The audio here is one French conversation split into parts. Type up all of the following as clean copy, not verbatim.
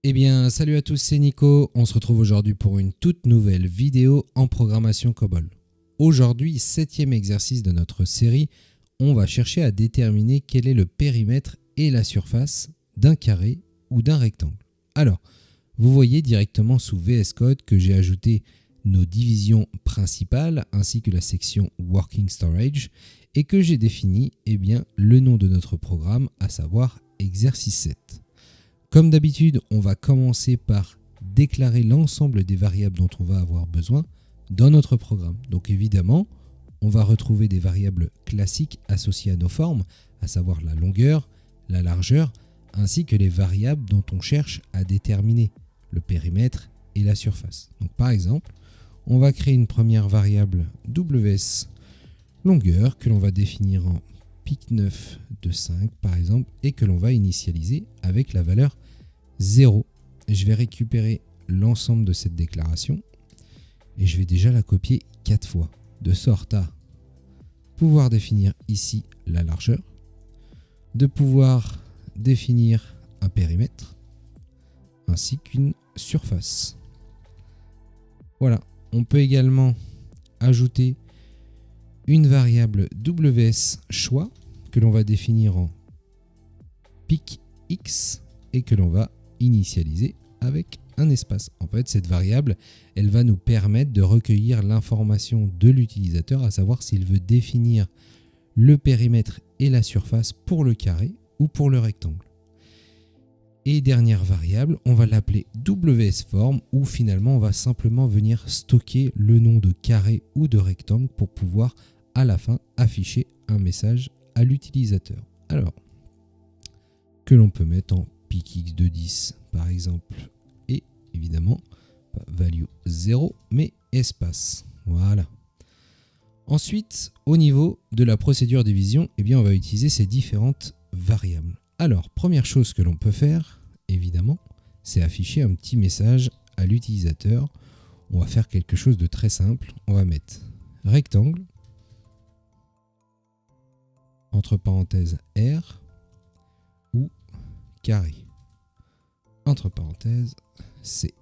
Eh bien, salut à tous, c'est Nico. On se retrouve aujourd'hui pour une toute nouvelle vidéo en programmation COBOL. Aujourd'hui, 7e exercice de notre série, on va chercher à déterminer quel est le périmètre et la surface d'un carré ou d'un rectangle. Alors, vous voyez directement sous VS Code que j'ai ajouté nos divisions principales ainsi que la section Working Storage et que j'ai défini le nom de notre programme, à savoir exercice 7. Comme d'habitude, on va commencer par déclarer l'ensemble des variables dont on va avoir besoin dans notre programme. Donc évidemment, on va retrouver des variables classiques associées à nos formes, à savoir la longueur, la largeur, ainsi que les variables dont on cherche à déterminer le périmètre et la surface. Donc par exemple, on va créer une première variable WS longueur que l'on va définir en pic9 de 5 par exemple et que l'on va initialiser avec la valeur 0. Je vais récupérer l'ensemble de cette déclaration et je vais déjà la copier 4 fois de sorte à pouvoir définir ici la largeur, de pouvoir définir un périmètre ainsi qu'une surface. Voilà, on peut également ajouter une variable WS choix que l'on va définir en pic X et que l'on va initialiser avec un espace. En fait, cette variable, elle va nous permettre de recueillir l'information de l'utilisateur, à savoir s'il veut définir le périmètre et la surface pour le carré ou pour le rectangle. Et dernière variable, on va l'appeler WSForm, où finalement on va simplement venir stocker le nom de carré ou de rectangle pour pouvoir à la fin afficher un message à l'utilisateur. Alors, que l'on peut mettre en picx de 10 par exemple, et évidemment value 0 mais espace. Voilà. Ensuite, au niveau de la procédure division, on va utiliser ces différentes variables. Alors, première chose que l'on peut faire, évidemment, c'est afficher un petit message à l'utilisateur. On va faire quelque chose de très simple. On va mettre rectangle, entre parenthèses R, ou carré, entre parenthèses C.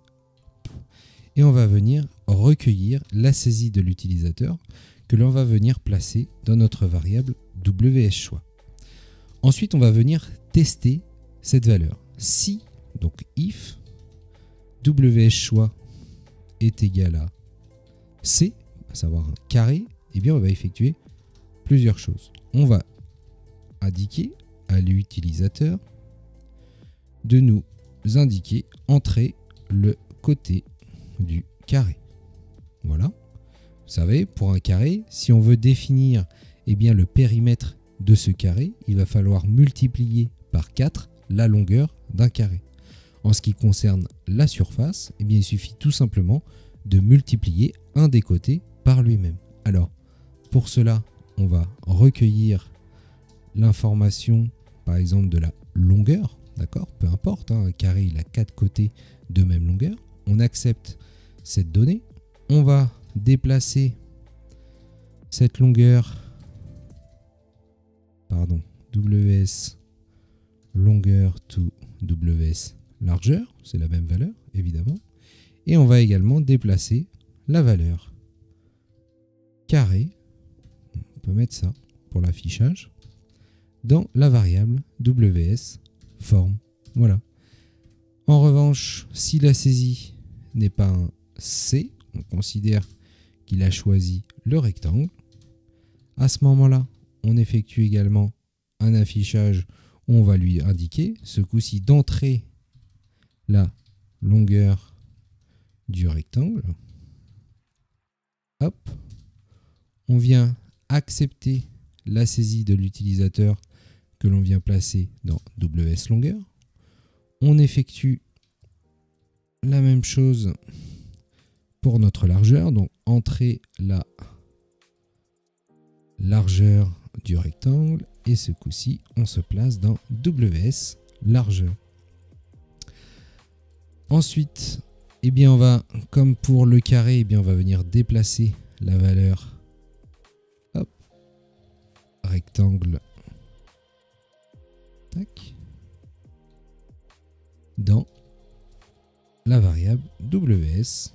Et on va venir recueillir la saisie de l'utilisateur que l'on va venir placer dans notre variable WSChoix. Ensuite, on va venir tester cette valeur. Si, donc if, WSChoix est égal à C, à savoir un carré, on va effectuer plusieurs choses. On va indiquer à l'utilisateur de nous indiquer entrer le côté du carré. Voilà. Vous savez, pour un carré, si on veut définir le périmètre de ce carré, il va falloir multiplier par 4 la longueur d'un carré. En ce qui concerne la surface, il suffit tout simplement de multiplier un des côtés par lui-même. Alors, pour cela, on va recueillir l'information, par exemple, de la longueur. D'accord ? Peu importe, un carré, il a 4 côtés de même longueur. On accepte cette donnée. On va déplacer cette longueur, WS longueur to WS largeur, c'est la même valeur, évidemment. Et on va également déplacer la valeur carré, on peut mettre ça pour l'affichage, dans la variable WS form. Voilà. En revanche, si la saisie n'est pas un C, on considère qu'il a choisi le rectangle. À ce moment-là, on effectue également un affichage où on va lui indiquer, ce coup-ci d'entrer la longueur du rectangle. Hop. On vient accepter la saisie de l'utilisateur que l'on vient placer dans WS longueur. On effectue la même chose pour notre largeur, donc entrer la largeur du rectangle et ce coup-ci on se place dans WS largeur. Ensuite Eh bien, on va, comme pour le carré, eh bien, on va venir déplacer la valeur. Hop. Rectangle. Tac. Dans la variable WS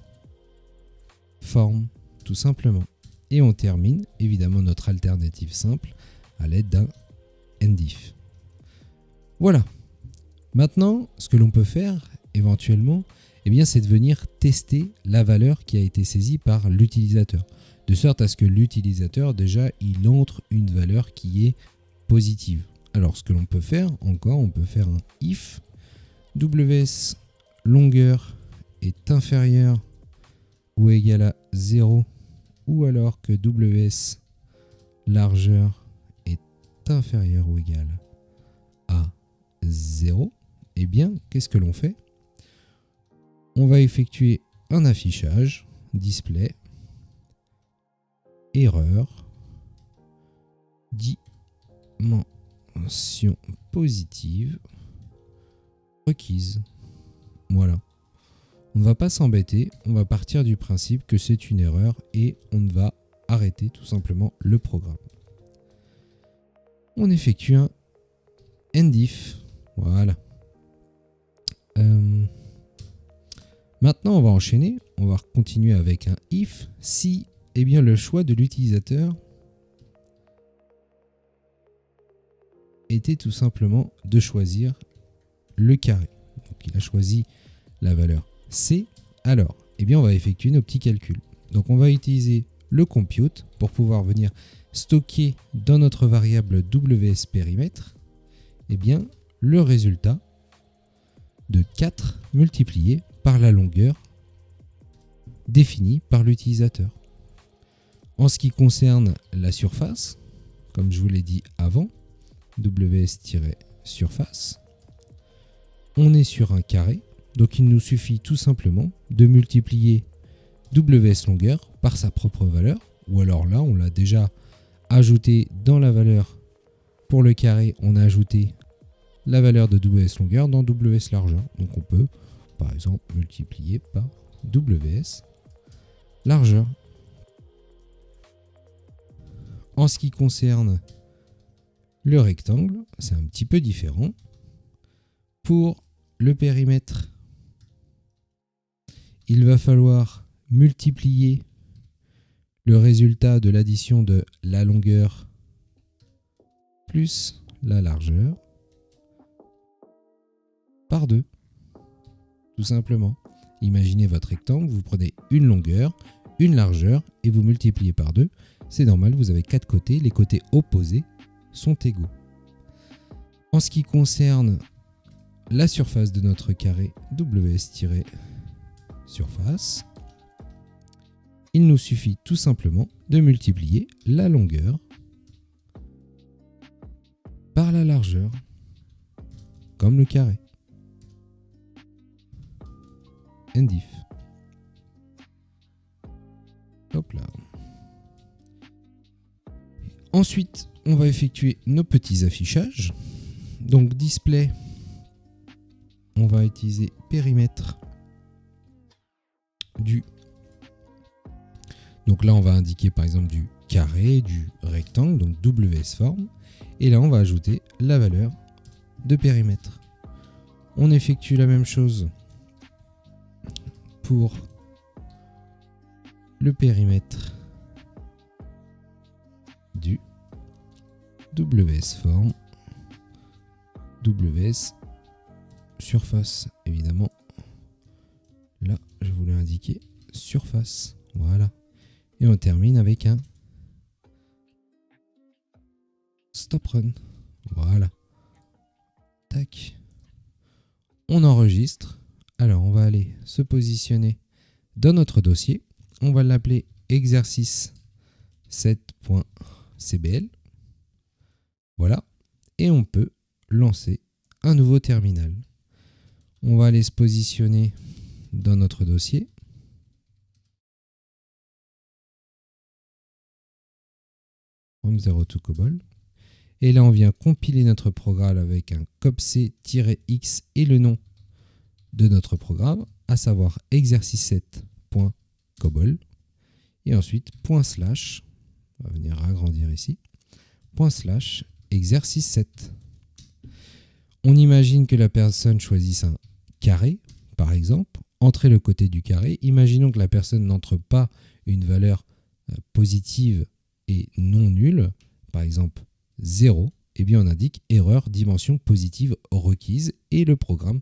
forme, tout simplement. Et on termine, évidemment, notre alternative simple à l'aide d'un endif. Voilà. Maintenant, ce que l'on peut faire, éventuellement, eh bien, c'est de venir tester la valeur qui a été saisie par l'utilisateur. De sorte à ce que l'utilisateur, déjà, il entre une valeur qui est positive. Alors, ce que l'on peut faire, encore, on peut faire un if WS longueur est inférieure ou égal à 0, ou alors que WS largeur est inférieure ou égal à 0, eh bien, qu'est-ce que l'on fait? On va effectuer un affichage, display, erreur, dimension positive, requise. Voilà. On ne va pas s'embêter, on va partir du principe que c'est une erreur et on va arrêter tout simplement le programme. On effectue un endif. Voilà. Maintenant, on va enchaîner. On va continuer avec un if si eh bien, le choix de l'utilisateur était tout simplement de choisir le carré. Donc, il a choisi la valeur C. Alors, eh bien, on va effectuer nos petits calculs. Donc, on va utiliser le compute pour pouvoir venir stocker dans notre variable WS périmètre eh bien, le résultat de 4 multiplié par la longueur définie par l'utilisateur. En ce qui concerne la surface, comme je vous l'ai dit avant, WS-surface, on est sur un carré, donc il nous suffit tout simplement de multiplier WS longueur par sa propre valeur, ou alors là, on l'a déjà ajouté dans la valeur pour le carré, on a ajouté la valeur de WS longueur dans WS largeur. Donc on peut, par exemple, multiplier par WS largeur. En ce qui concerne le rectangle, c'est un petit peu différent. Pour le périmètre, il va falloir multiplier le résultat de l'addition de la longueur plus la largeur par 2. Tout simplement. Imaginez votre rectangle, vous prenez une longueur, une largeur et vous multipliez par 2. C'est normal, vous avez 4 côtés, les côtés opposés sont égaux. En ce qui concerne la surface de notre carré WS-surface, il nous suffit tout simplement de multiplier la longueur par la largeur, comme le carré. Endif. Hop là. Ensuite, on va effectuer nos petits affichages. Donc display, on va utiliser périmètre du. Donc là, on va indiquer par exemple du carré, du rectangle, donc WS forme. Et là, on va ajouter la valeur de périmètre. On effectue la même chose pour le périmètre du WS forme, WS surface, évidemment. Là, je voulais indiquer surface. Voilà. Et on termine avec un stop run. Voilà. Tac. On enregistre. Alors, on va aller se positionner dans notre dossier. On va l'appeler exercice 7.cbl. Voilà. Et on peut lancer un nouveau terminal. On va aller se positionner dans notre dossier. From 0 to COBOL. Et là, on vient compiler notre programme avec un copc-x et le nom de notre programme. à savoir exercice7.cobol, et ensuite /, on va venir agrandir ici, // exercice 7. On imagine que la personne choisisse un carré, par exemple, entrez le côté du carré. Imaginons que la personne n'entre pas une valeur positive et non nulle, par exemple 0, eh bien on indique erreur dimension positive requise et le programme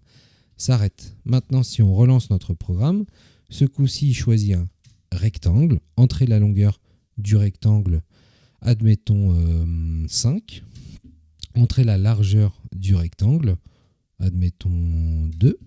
s'arrête. Maintenant, si on relance notre programme, ce coup-ci, il choisit un rectangle, entrez la longueur du rectangle, admettons 5, entrez la largeur du rectangle, admettons 2,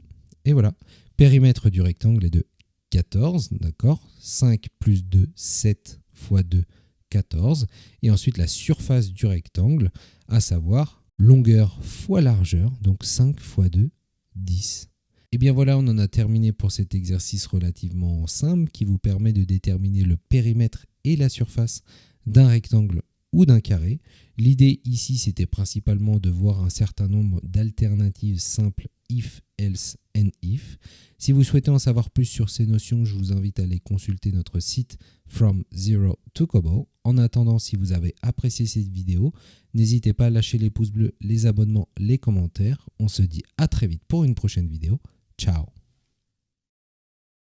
et voilà. Périmètre du rectangle est de 14, d'accord, 5 plus 2, 7 fois 2, 14. Et ensuite la surface du rectangle, à savoir longueur fois largeur, donc 5 fois 2, 10. Et bien voilà, on en a terminé pour cet exercice relativement simple qui vous permet de déterminer le périmètre et la surface d'un rectangle ou d'un carré. L'idée ici, c'était principalement de voir un certain nombre d'alternatives simples if, else and if. Si vous souhaitez en savoir plus sur ces notions, je vous invite à aller consulter notre site From Zero to Cobol. En attendant, si vous avez apprécié cette vidéo, n'hésitez pas à lâcher les pouces bleus, les abonnements, les commentaires. On se dit à très vite pour une prochaine vidéo. Ciao!